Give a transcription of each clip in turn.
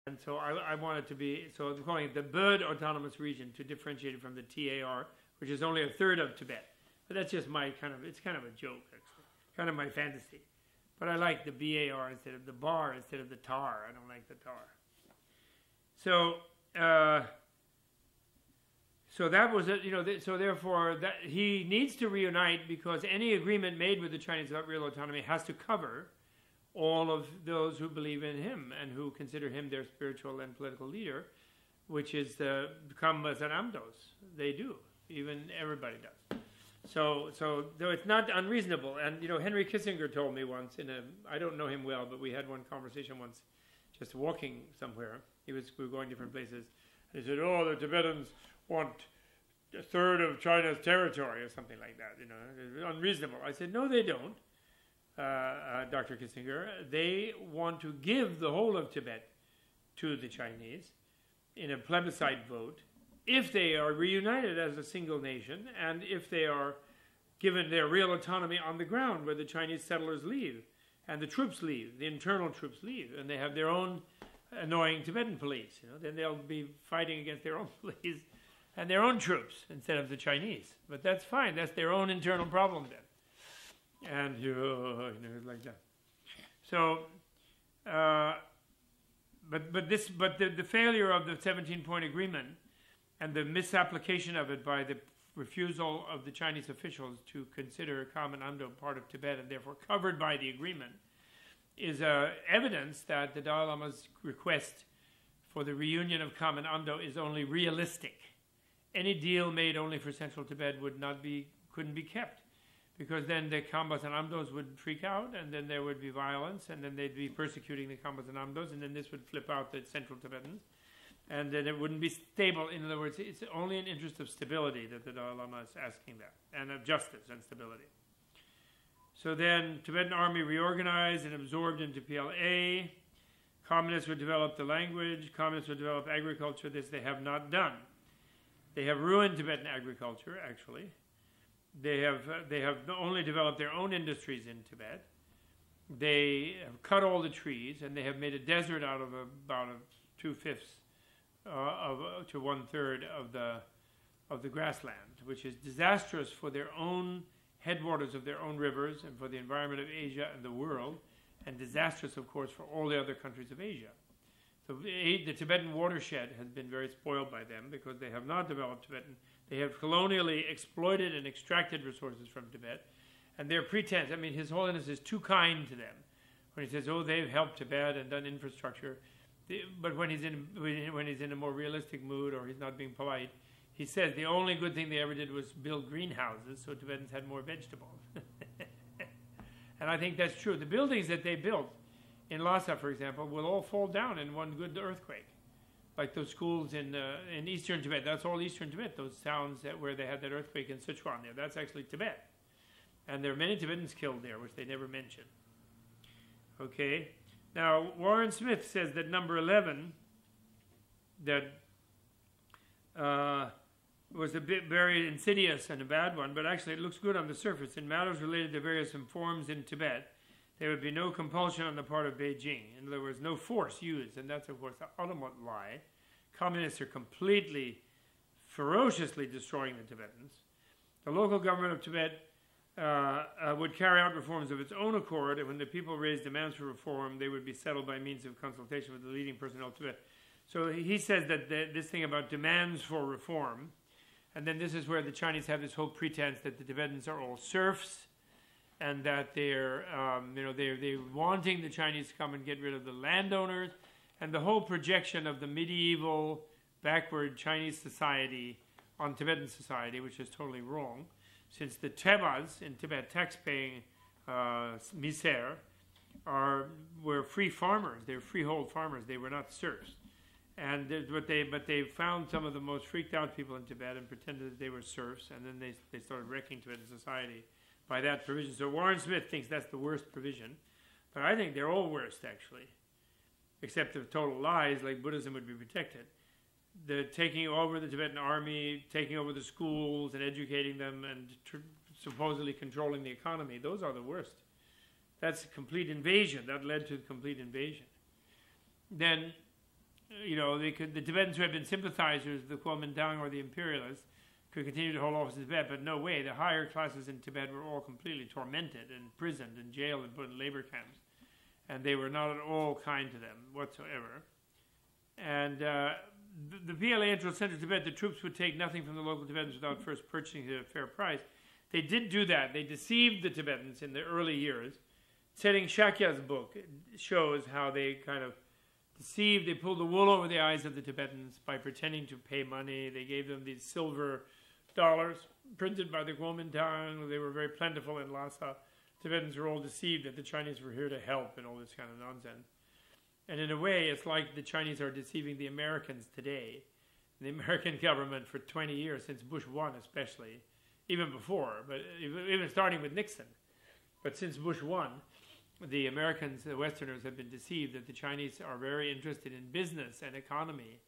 And so I want it to be, so I'm calling it the Bird Autonomous Region to differentiate it from the TAR, which is only a third of Tibet. But that's just my it's kind of a joke, actually, kind of my fantasy. But I like the BAR instead of the bar, instead of the tar. I don't like the tar. So, so that was it, so therefore that he needs to reunite, because any agreement made with the Chinese about real autonomy has to cover all of those who believe in him and who consider him their spiritual and political leader, which is the Kambas and Amdos. They do. Even everybody does. So though it's not unreasonable, and Henry Kissinger told me once I don't know him well, but we had one conversation once, just walking somewhere. We were going different places. And he said, "Oh, the Tibetans want a third of China's territory," or something like that. It's unreasonable. I said, "No, they don't, Dr. Kissinger. They want to give the whole of Tibet to the Chinese in a plebiscite vote, if they are reunited as a single nation, and if they are given their real autonomy on the ground where the Chinese settlers leave, and the troops leave, the internal troops leave, and they have their own annoying Tibetan police. Then they'll be fighting against their own police and their own troops instead of the Chinese. But that's fine. That's their own internal problem then. And like that. So, but the failure of the 17-point agreement and the misapplication of it by the refusal of the Chinese officials to consider Common Amdo part of Tibet and therefore covered by the agreement is evidence that the Dalai Lama's request for the reunion of Common Amdo is only realistic. Any deal made only for central Tibet couldn't be kept, because then the Kambas and Amdos would freak out, and then there would be violence, and then they'd be persecuting the Kambas and Amdos, and then this would flip out the central Tibetans, and then it wouldn't be stable. In other words, it's only an interest of stability that the Dalai Lama is asking that, and of justice and stability. So then Tibetan army reorganized and absorbed into PLA. Communists would develop the language. Communists would develop agriculture. This they have not done. They have ruined Tibetan agriculture, actually. They have only developed their own industries in Tibet. They have cut all the trees, and they have made a desert out of about 2/5 to 1/3 of the grassland, which is disastrous for their own headwaters of their own rivers and for the environment of Asia and the world, and disastrous, of course, for all the other countries of Asia. So the Tibetan watershed has been very spoiled by them because they have not developed Tibetan. They have colonially exploited and extracted resources from Tibet, and their pretense, His Holiness is too kind to them when he says, "Oh, they've helped Tibet and done infrastructure." But when he's in a more realistic mood, or he's not being polite, he says the only good thing they ever did was build greenhouses so Tibetans had more vegetables. And I think that's true. The buildings that they built in Lhasa, for example, will all fall down in one good earthquake. Like those schools in eastern Tibet. That's all eastern Tibet, those towns where they had that earthquake in Sichuan there. That's actually Tibet. And there are many Tibetans killed there, which they never mention. Okay. Now, Warren Smith says that number 11, that was a bit very insidious and a bad one, but actually it looks good on the surface. In matters related to various reforms in Tibet, there would be no compulsion on the part of Beijing. In other words, no force used, and that's, of course, the ultimate lie. Communists are completely, ferociously destroying the Tibetans. The local government of Tibet would carry out reforms of its own accord, and when the people raised demands for reform, they would be settled by means of consultation with the leading personnel of Tibet. So he says that this thing about demands for reform, and then this is where the Chinese have this whole pretense that the Tibetans are all serfs, and that they're wanting the Chinese to come and get rid of the landowners, and the whole projection of the medieval, backward Chinese society on Tibetan society, which is totally wrong, since the Tebas in Tibet, tax-paying misère, were free farmers. They were freehold farmers. They were not serfs. And but they found some of the most freaked out people in Tibet and pretended that they were serfs, and then they started wrecking Tibetan society by that provision. So Warren Smith thinks that's the worst provision, but I think they're all worst, actually, except the total lies, like Buddhism would be protected. The taking over the Tibetan army, taking over the schools and educating them, and supposedly controlling the economy, those are the worst. That's a complete invasion. That led to complete invasion. Then the Tibetans who had bin sympathizers of the Kuomintang or the imperialists could continue to hold offices in Tibet, but no way. The higher classes in Tibet were all completely tormented and imprisoned and jailed and put in labor camps. And they were not at all kind to them whatsoever. And the PLA entered central Tibet. The troops would take nothing from the local Tibetans without first purchasing it at a fair price. They did do that. They deceived the Tibetans in the early years. Setting Shakya's book shows how they kind of deceived. They pulled the wool over the eyes of the Tibetans by pretending to pay money. They gave them these silver dollars printed by the Kuomintang. They were very plentiful in Lhasa. Tibetans were all deceived that the Chinese were here to help and all this kind of nonsense. And in a way, it's like the Chinese are deceiving the Americans today. The American government for 20 years, since Bush 1 especially, even before, but even starting with Nixon. But since Bush 1, the Americans, the Westerners, have been deceived that the Chinese are very interested in business and economy.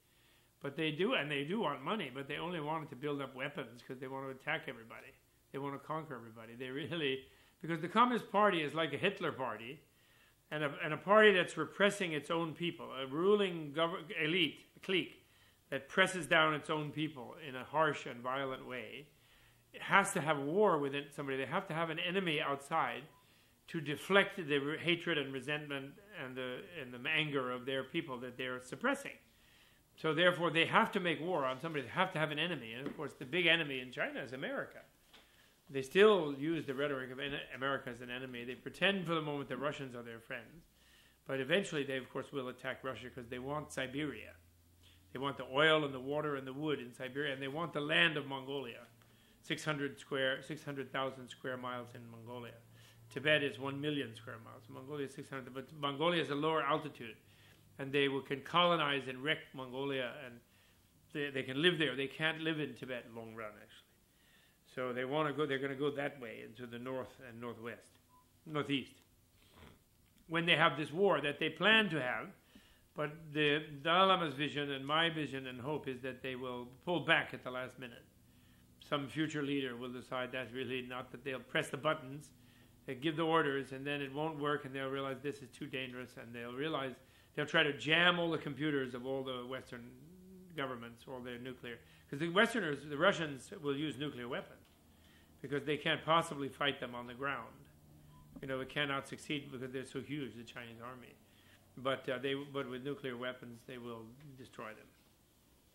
But they do, and they do want money, but they only wanted to build up weapons because they want to attack everybody. They want to conquer everybody. They really, because the Communist Party is like a Hitler party, and a party that's repressing its own people, a ruling elite, a clique, that presses down its own people in a harsh and violent way. It has to have war with somebody. They have to have an enemy outside to deflect the hatred and resentment and the anger of their people that they're suppressing. So therefore, they have to make war on somebody. They have to have an enemy. And of course, the big enemy in China is America. They still use the rhetoric of America as an enemy. They pretend for the moment that Russians are their friends. But eventually, they, of course, will attack Russia because they want Siberia. They want the oil and the water and the wood in Siberia, and they want the land of Mongolia, 600,000 square miles in Mongolia. Tibet is 1 million square miles. Mongolia is 600, but Mongolia is a lower altitude. And they can colonize and wreck Mongolia, and they can live there. They can't live in Tibet in long run, actually. So they want to go. They're going to go that way into the north and northeast. When they have this war that they plan to have, but the Dalai Lama's vision and my vision and hope is that they will pull back at the last minute. Some future leader will decide that's really not, that they'll press the buttons, they give the orders, and then it won't work, and they'll realize this is too dangerous, and they'll try to jam all the computers of all the Western governments, all their nuclear. Because the Russians will use nuclear weapons because they can't possibly fight them on the ground. It cannot succeed because they're so huge, the Chinese army. But with nuclear weapons, they will destroy them.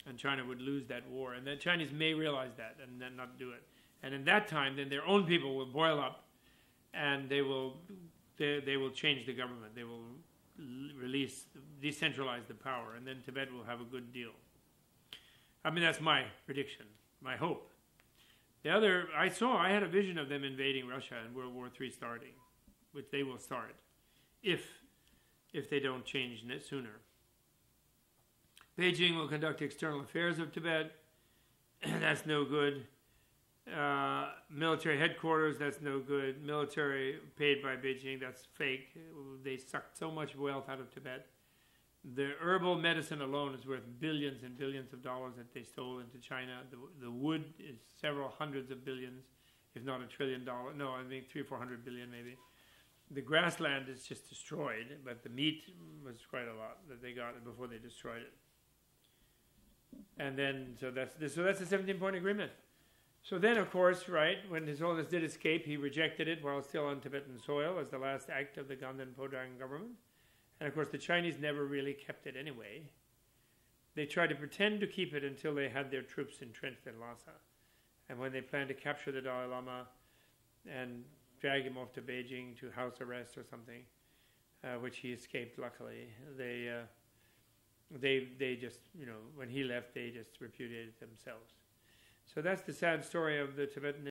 And China would lose that war. And the Chinese may realize that and then not do it. And in that time, then their own people will boil up, and they will change the government. They will decentralize the power, and then Tibet will have a good deal. I mean, that's my prediction, my hope. I had a vision of them invading Russia and World War III starting, which they will start, if they don't change sooner. Beijing will conduct external affairs of Tibet. That's no good. Military headquarters, that's no good. Military paid by Beijing, that's fake. They sucked so much wealth out of Tibet. The herbal medicine alone is worth billions and billions of dollars that they stole into China. The wood is several hundreds of billions, if not $1 trillion. No, I think 300 or 400 billion maybe. The grassland is just destroyed, but the meat was quite a lot that they got before they destroyed it. And then, so that's the 17-point agreement. So then, of course, right, when his Holiness did escape, he rejected it while still on Tibetan soil as the last act of the Ganden Podang government. And of course, the Chinese never really kept it anyway. They tried to pretend to keep it until they had their troops entrenched in Lhasa. And when they planned to capture the Dalai Lama and drag him off to Beijing to house arrest or something, which he escaped luckily, they just, when he left, they just repudiated themselves. So that's the sad story of the Tibetan